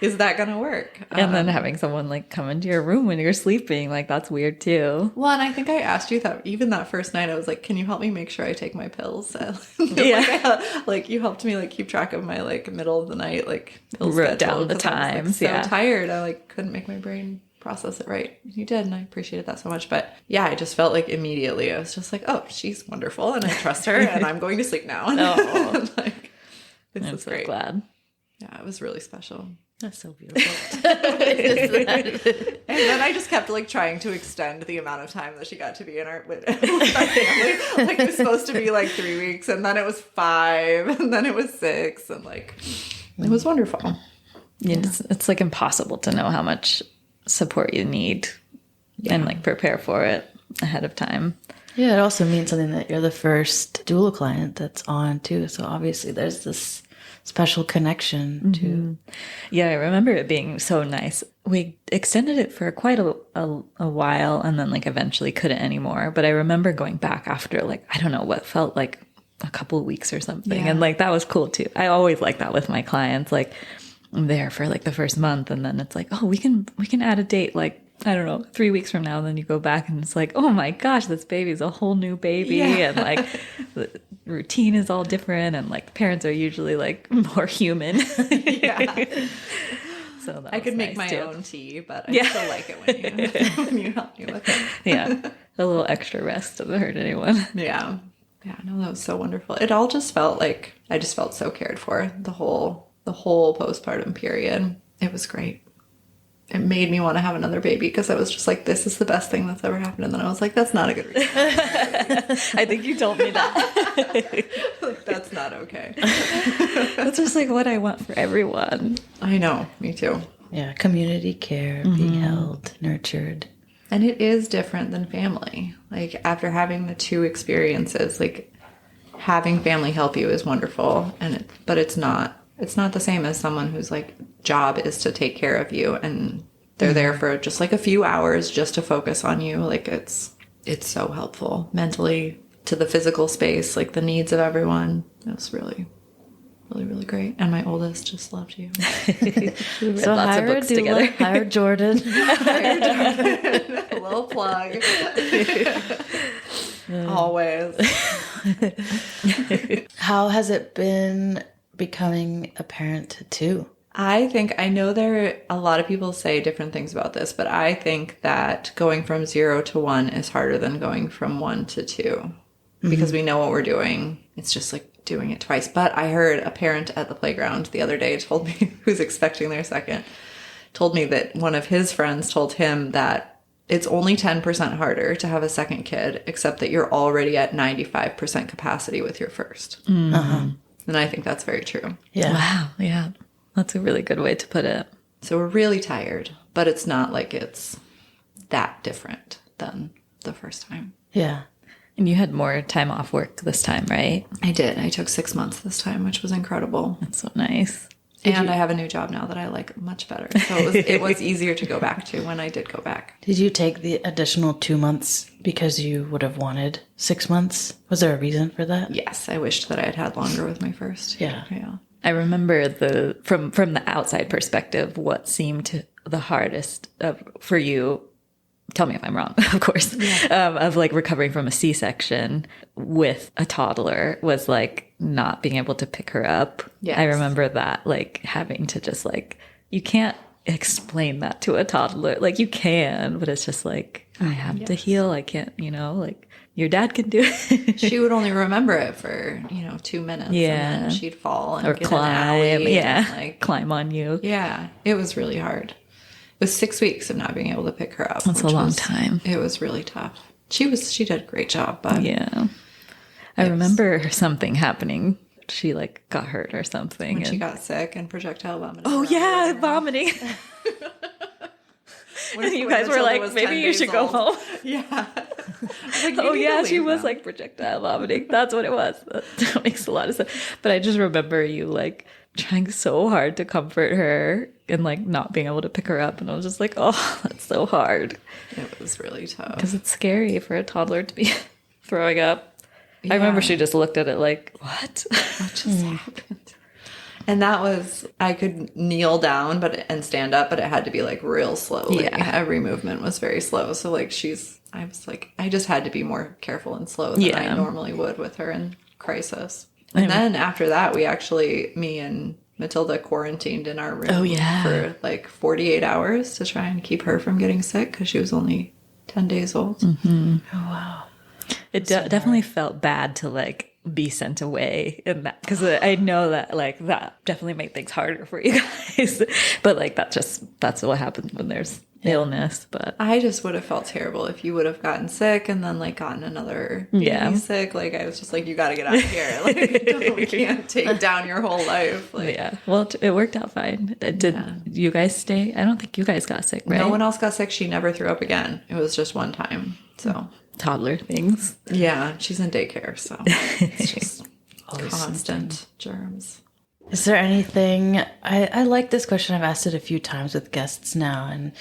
is that going to work? And then having someone like come into your room when you're sleeping, like that's weird too. Well, and I think I asked you that even that first night, I was like, can you help me make sure I take my pills? Yeah. Like you helped me like keep track of my like middle of the night, like pills Wrote schedule, down the 'cause I was, times. like, so tired. I like couldn't make my brain process it right. You did, and I appreciated that so much. But yeah, I just felt like immediately I was just like, oh, she's wonderful and I trust her and I'm going to sleep now. And like, this I'm is so great. glad. Yeah, it was really special. That's so beautiful. And then I just kept like trying to extend the amount of time that she got to be in with our family. Like it was supposed to be like 3 weeks, and then it was 5, and then it was 6, and like it was wonderful. Yeah. It's like impossible to know how much support you need and like prepare for it ahead of time. Yeah, it also means something that you're the first doula client that's on too. So obviously there's this special connection to. Yeah, I remember it being so nice. We extended it for quite a while and then like eventually couldn't anymore. But I remember going back after like, I don't know, what felt like a couple of weeks or something. Yeah. And like that was cool too. I always like that with my clients. Like I'm there for like the first month and then it's like, oh, we can add a date like, I don't know, 3 weeks from now. And then you go back and it's like, oh my gosh, this baby's a whole new baby. Yeah. And like the routine is all different. And like the parents are usually like more human. Yeah. So that I was could make nice, my too. own tea, but I still like it when you help me with it. Yeah. A little extra rest doesn't hurt anyone. Yeah. Yeah, no, that was so wonderful. It all just felt like I just felt so cared for the whole postpartum period. It was great. It made me want to have another baby because I was just like, this is the best thing that's ever happened. And then I was like, that's not a good reason. I think you told me that. Like, that's not okay. That's just like what I want for everyone. I know, me too. Yeah, community care, being held, nurtured. And it is different than family. Like after having the 2 experiences, like having family help you is wonderful, but it's not the same as someone whose like job is to take care of you and they're there for just like a few hours just to focus on you. Like it's so helpful mentally to the physical space, like the needs of everyone. It was really, really, really great. And my oldest just loved you. So lots of hire a books doula, together. hire Jordan. A little plug. Always. How has it been becoming a parent too? I know a lot of people say different things about this, but I think that going from 0 to 1 is harder than going from 1 to 2 because we know what we're doing. It's just like doing it twice. But I heard a parent at the playground the other day told me, who's expecting their second, told me that one of his friends told him that it's only 10% harder to have a second kid, except that you're already at 95% capacity with your first. And I think that's very true. Yeah. Wow. Yeah. That's a really good way to put it. So we're really tired, but it's not like it's that different than the first time. Yeah. And you had more time off work this time, right? I did. I took 6 months this time, which was incredible. That's so nice. And I have a new job now that I like much better. So it was easier to go back to when I did go back. Did you take the additional 2 months because you would have wanted 6 months? Was there a reason for that? Yes, I wished that I had had longer with my first. Yeah. I remember from the outside perspective, what seemed the hardest for you, tell me if I'm wrong, of course, of like recovering from a C-section with a toddler was like not being able to pick her up. Yes. I remember that, like having to just like, you can't explain that to a toddler. Like you can, but it's just like, I have to heal. I can't, like your dad can do it. She would only remember it for, 2 minutes. Yeah. And then she'd fall and Or get climb. an alley Yeah. and, Climb on you. Yeah. It was really hard. It was 6 weeks of not being able to pick her up. That's a long time. It was really tough. She did a great job, but Yeah. I remember something happening. She like got hurt or something. when she got sick and projectile vomiting. Oh around yeah, her mouth. vomiting. When- And you when guys were Matilda like, was maybe 10 you days should go old. home. Yeah. I was like, you Oh need to yeah, she leave was now. like projectile vomiting. That's what it was. That makes a lot of sense. But I just remember you like trying so hard to comfort her and like not being able to pick her up. And I was just like, oh, that's so hard. It was really tough. Because it's scary for a toddler to be throwing up. I remember she just looked at it like, what? What just happened? And that was, I could kneel down and stand up, but it had to be like real slowly. Yeah. Every movement was very slow. So like I was like, I just had to be more careful and slow than I normally would with her in crisis. And then after that, me and Matilda quarantined in our room for like 48 hours to try and keep her from getting sick because she was only 10 days old. Mm-hmm. Oh, wow. It definitely felt bad to like be sent away in that, because I know that like that definitely made things harder for you guys. But like that's what happens when there's illness. But I just would have felt terrible if you would have gotten sick and then like gotten another baby sick. Like I was just like, you got to get out of here. Like we can't take down your whole life. Like, well, it worked out fine. Did you guys stay? I don't think you guys got sick, right? No one else got sick. She never threw up again. It was just one time. So toddler things. Yeah, she's in daycare, so it's just constant germs. Is there anything, I like this question, I've asked it a few times with guests now, and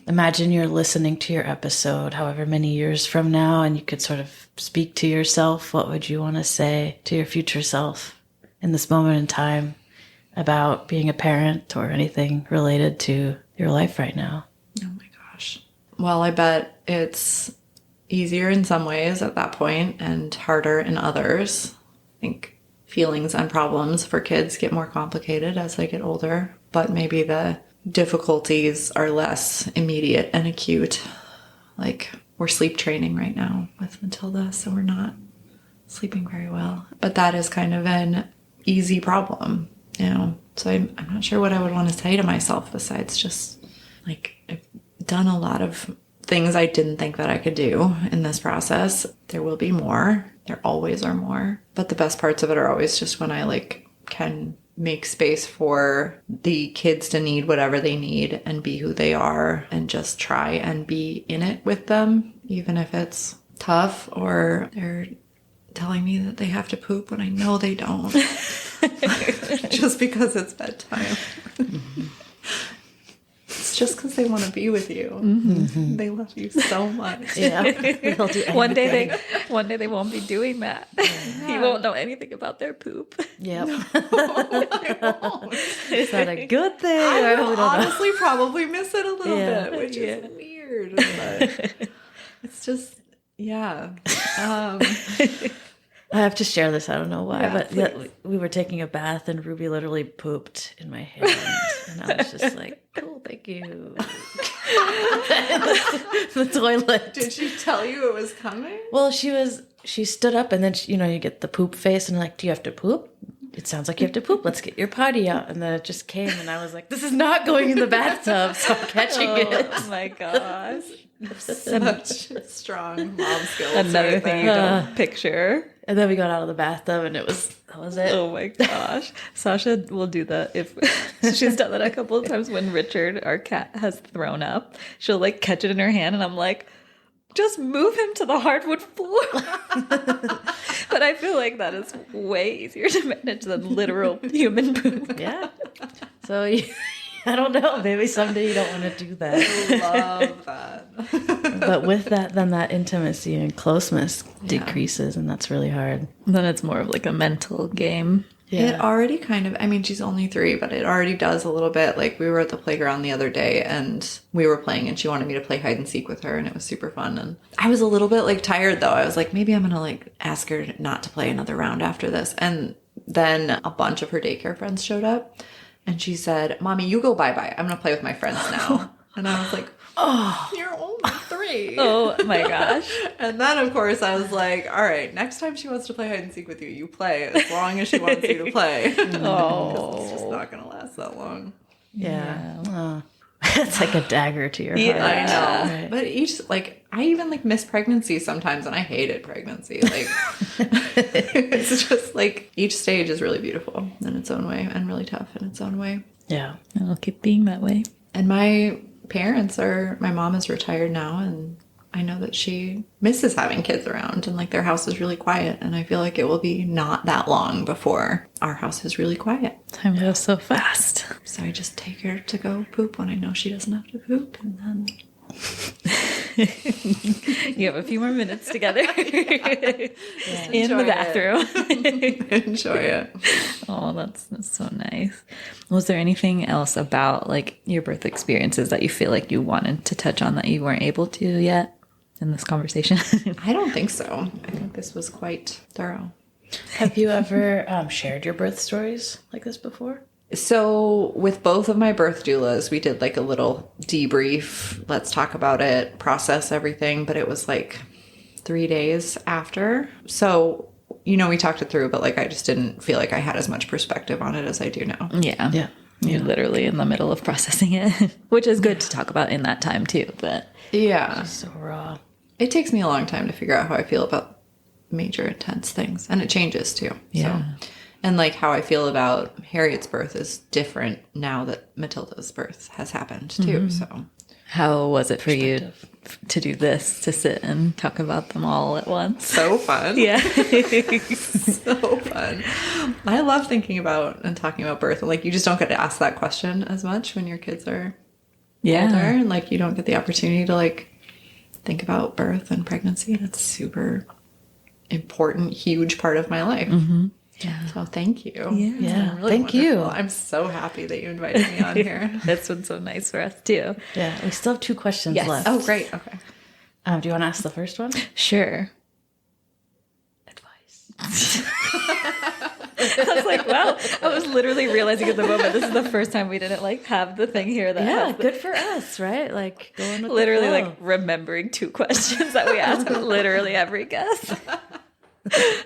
imagine you're listening to your episode however many years from now, and you could sort of speak to yourself. What would you want to say to your future self in this moment in time about being a parent or anything related to your life right now? Oh my gosh. Well, I bet it's easier in some ways at that point and harder in others. I think feelings and problems for kids get more complicated as they get older, but maybe the difficulties are less immediate and acute. Like we're sleep training right now with Matilda, so we're not sleeping very well. But that is kind of an easy problem, you know? So I'm not sure what I would want to say to myself besides just like I've done a lot of things I didn't think that I could do in this process. There will be more. There always are more. But the best parts of it are always just when I like can make space for the kids to need whatever they need and be who they are and just try and be in it with them, even if it's tough or they're telling me that they have to poop when I know they don't. Just because it's bedtime. It's just because they want to be with you. Mm-hmm. They love you so much. Yeah, they'll do anything. One day they won't be doing that. Yeah. You won't know anything about their poop. Yep. No, I won't. Is that a good thing? I will honestly probably miss it a little bit, which is weird. But it's just, I have to share this. I don't know why, but please. we were taking a bath and Ruby literally pooped in my hand, and I was just like, "Cool, thank you." The toilet. Did she tell you it was coming? Well, she stood up, and then you get the poop face, and like, "Do you have to poop? It sounds like you have to poop. Let's get your potty out." And then it just came, and I was like, "This is not going in the bathtub, so I'm catching it." Oh my gosh. Such strong mom skills. Another right thing there. you don't picture. And then we got out of the bathtub, and that was it. Oh my gosh. Sasha will do that if she's done that a couple of times when Richard, our cat, has thrown up. She'll like catch it in her hand, and I'm like, just move him to the hardwood floor. But I feel like that is way easier to manage than literal human poop. Yeah. So I don't know. Maybe someday you don't want to do that. I love that. But with that, then that intimacy and closeness decreases, and that's really hard. Then it's more of like a mental game. Yeah. It already kind of, I mean, she's only 3, but it already does a little bit. Like we were at the playground the other day and we were playing and she wanted me to play hide and seek with her and it was super fun. And I was a little bit like tired though. I was like, maybe I'm going to like ask her not to play another round after this. And then a bunch of her daycare friends showed up and she said, "Mommy, you go bye-bye. I'm going to play with my friends now." And I was like, "Oh, you're only 3. Oh my gosh. And then, of course, I was like, all right, next time she wants to play hide and seek with you, you play as long as she wants you to play. Oh. Because it's just not going to last that long. Yeah. Oh. It's like a dagger to your heart. Yeah, I know. Right. But I even like miss pregnancy sometimes, and I hated pregnancy. Like, it's just like each stage is really beautiful in its own way and really tough in its own way. Yeah. And it'll keep being that way. And my mom is retired now, and I know that she misses having kids around, and like their house is really quiet, and I feel like it will be not that long before our house is really quiet. Time goes so fast. So I just take her to go poop when I know she doesn't have to poop, and then You have a few more minutes together in the bathroom. Enjoy it. Oh, that's so nice. Was there anything else about like your birth experiences that you feel like you wanted to touch on that you weren't able to yet in this conversation? I don't think so. I think this was quite thorough. Have you ever shared your birth stories like this before? So with both of my birth doulas, we did like a little debrief. Let's talk about it, process everything. But it was like 3 days after. So, you know, we talked it through, but like I just didn't feel like I had as much perspective on it as I do now. Yeah. Yeah. You're literally in the middle of processing it, which is good to talk about in that time too. But Yeah. So raw. It takes me a long time to figure out how I feel about major intense things. And it changes too. Yeah. So, and like how I feel about Harriet's birth is different now that Matilda's birth has happened too. So how was it for you to do this, to sit and talk about them all at once? so fun. Yeah. So fun. I love thinking about and talking about birth. And like you just don't get to ask that question as much when your kids are older. And like you don't get the opportunity to like think about birth and pregnancy. That's super important, huge part of my life. Yeah. So thank you. Yeah. It's really Thank you. wonderful. I'm so happy that you invited me on here. That's been so nice for us too. Yeah. We still have 2 questions Yes. left. Oh, great. Okay. Do you want to ask the first one? Sure. Advice. I was like, wow. I was literally realizing at the moment, this is the first time we didn't like have the thing here that Yeah, has good for us, right? Like going with literally the flow. like remembering 2 questions that we ask literally every guest.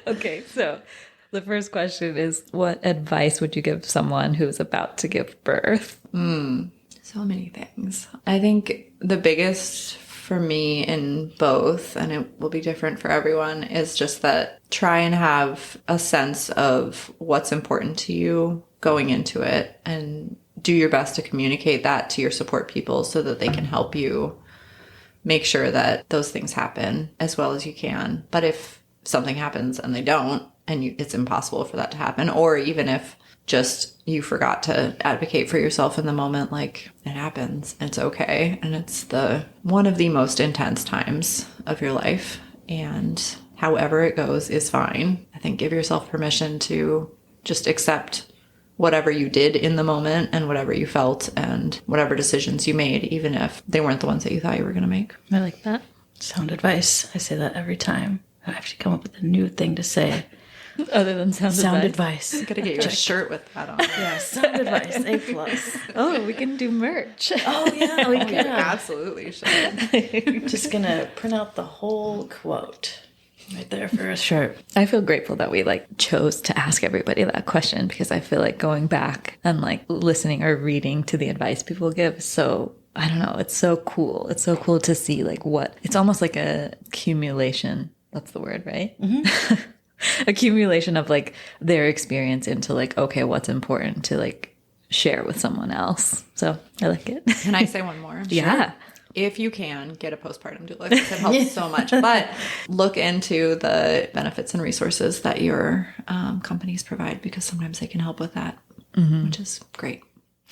Okay, so the first question is, what advice would you give someone who's about to give birth? So many things. I think the biggest for me in both, and it will be different for everyone, is just that try and have a sense of what's important to you going into it and do your best to communicate that to your support people so that they can help you make sure that those things happen as well as you can. But if something happens and they don't, and it's impossible for that to happen, or even if just you forgot to advocate for yourself in the moment, like it happens, it's okay. And it's one of the most intense times of your life. And however it goes is fine. I think give yourself permission to just accept whatever you did in the moment and whatever you felt and whatever decisions you made, even if they weren't the ones that you thought you were going to make. I like that. Sound advice. I say that every time. I have to come up with a new thing to say. Other than sound advice. Gotta get you a shirt with that on. Yeah, sound advice. A+. Oh, we can do merch. Oh, yeah, we can. Absolutely should. Just going to print out the whole quote right there for a shirt. I feel grateful that we like chose to ask everybody that question, because I feel like going back and like listening or reading to the advice people give, so I don't know, it's so cool. It's so cool to see like it's almost like a accumulation. That's the word, right? Mm-hmm. Accumulation of like their experience into like, okay, what's important to like share with someone else. So I like it. Can I say one more? Yeah. If you can, get a postpartum doula. It helps so much. But look into the benefits and resources that your companies provide, because sometimes they can help with that, which is great.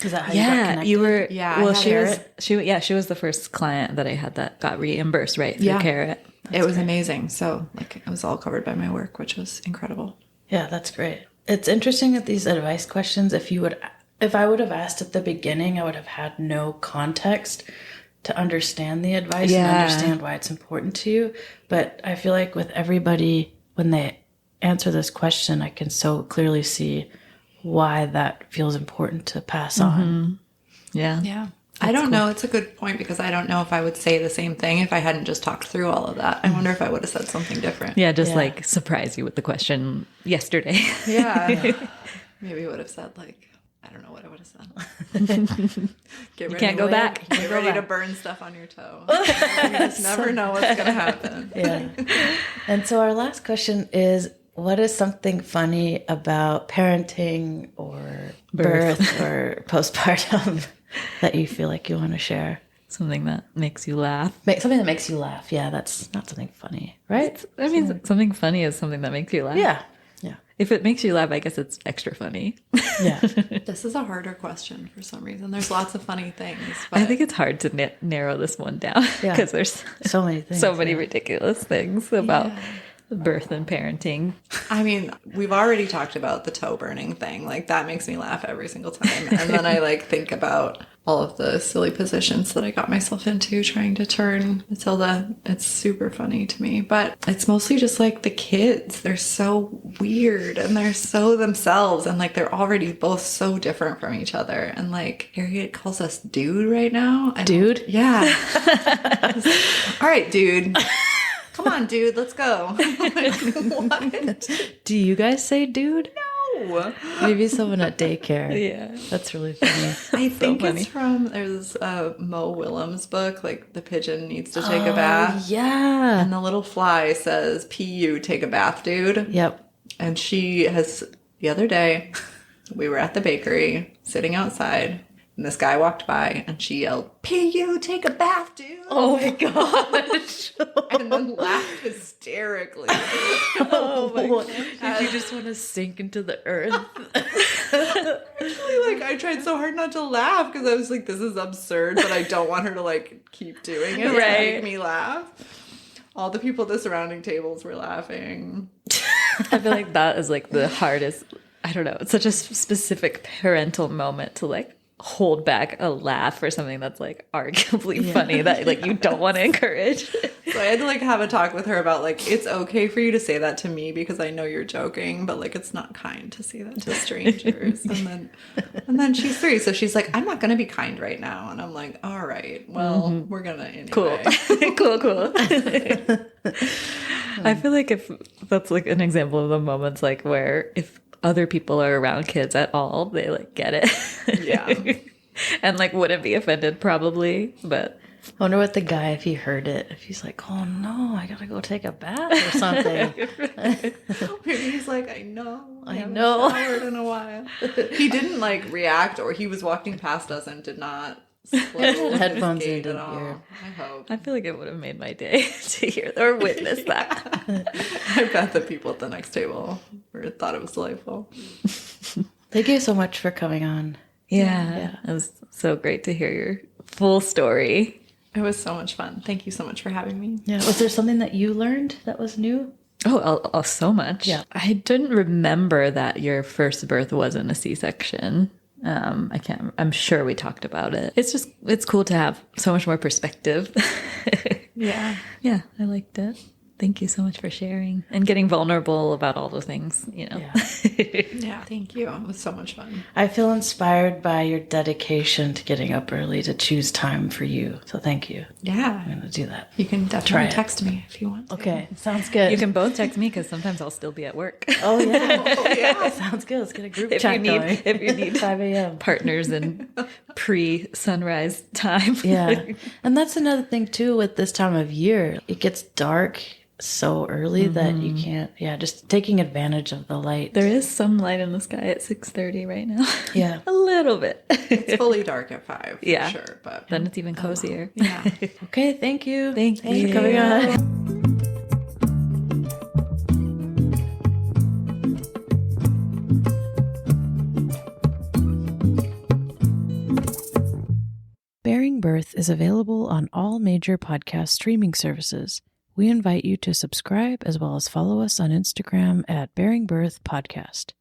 Is that how you got connected? You were. Yeah, Well, I had she was the first client that I had that got reimbursed right through Carrot. It was amazing. So like it was all covered by my work, which was incredible. Yeah, that's great. It's interesting that these advice questions, if I would have asked at the beginning, I would have had no context to understand the advice and understand why it's important to you. But I feel like with everybody, when they answer this question, I can so clearly see why that feels important to pass on. Yeah. Yeah. I don't know. It's a good point, because I don't know if I would say the same thing if I hadn't just talked through all of that. I wonder if I would have said something different. Yeah, just like surprise you with the question yesterday. Yeah. Maybe I would have said like, I don't know what I would have said. You can't go back. Get ready to burn stuff on your toe. You just never know what's going to happen. Yeah. And so our last question is, what is something funny about parenting or birth or postpartum that you feel like you want to share? Something that makes you laugh. Something that makes you laugh. Yeah, that's not something funny, right? I mean, something funny is something that makes you laugh. Yeah. Yeah. If it makes you laugh, I guess it's extra funny. Yeah. This is a harder question for some reason. There's lots of funny things. But I think it's hard to narrow this one down Yeah. because there's So many things. so many ridiculous things about birth and parenting. I mean, we've already talked about the toe burning thing. Like, that makes me laugh every single time. And then I like think about all of the silly positions that I got myself into trying to turn Matilda. It's super funny to me. But it's mostly just like the kids. They're so weird and they're so themselves. And like, they're already both so different from each other. And like, Harriet calls us dude right now. Dude? Yeah. All right, dude. Come on, dude, let's go. Like, what? Do you guys say dude? No. Maybe someone at daycare. Yeah. That's really funny. I think funny. it's from, there's a Mo Willems book, like the pigeon needs to take a bath. Yeah. And the little fly says, P.U., take a bath, dude. Yep. And she has, the other day, we were at the bakery, sitting outside, and this guy walked by, and she yelled, P.U., take a bath, dude. Oh my gosh. And then laughed hysterically. Oh my god. Did you just want to sink into the earth? Actually, like, I tried so hard not to laugh because I was like, this is absurd, but I don't want her to like keep doing it to Right. make me laugh. All the people at the surrounding tables were laughing. I feel like that is like the hardest. I don't know. It's such a specific parental moment to like hold back a laugh for something that's like arguably funny that like you don't want to encourage. So I had to like have a talk with her about like, it's okay for you to say that to me because I know you're joking, but like it's not kind to say that to strangers. And then she's 3, so she's like, I'm not gonna be kind right now. And I'm like, all right, well, we're gonna anyway. Cool. I feel like if that's like an example of the moments like where if other people are around kids at all, they like get it. Yeah. And like wouldn't be offended probably, but I wonder what the guy, if he heard it, if he's like, oh no, I gotta go take a bath or something. Maybe he's like, I know. I haven't know. showered in a while. He didn't like react, or he was walking past us and did not slow Headphones his in, gait at didn't all. hear. I hope. I feel like it would have made my day to hear or witness that. I bet the people at the next table thought it was delightful. Thank you so much for coming on. Yeah. It was so great to hear your full story. It was so much fun. Thank you so much for having me. Yeah. Was there something that you learned that was new? Oh, so much. Yeah. I didn't remember that your first birth wasn't a C-section. I'm sure we talked about it. It's cool to have so much more perspective. Yeah. Yeah, I liked it. Thank you so much for sharing and getting vulnerable about all the things, you know. Yeah. Yeah, thank you. It was so much fun. I feel inspired by your dedication to getting up early to choose time for you. So thank you. Yeah. I'm going to do that. You can Try definitely it. text me if you want to. Okay. Sounds good. You can both text me because sometimes I'll still be at work. Oh, yeah. Sounds good. Let's get a group If chat you need 5 a.m. partners in pre-sunrise time. Yeah. And that's another thing, too, with this time of year. It gets dark so early that you can't, just taking advantage of the light. There is some light in the sky at 6:30 right now. Yeah. A little bit. It's fully dark at 5, Yeah. for sure. But Then it's even cozier. yeah. Okay. Thank you. Thanks for coming on. Bearing Birth is available on all major podcast streaming services. We invite you to subscribe as well as follow us on Instagram at Bearing Birth Podcast.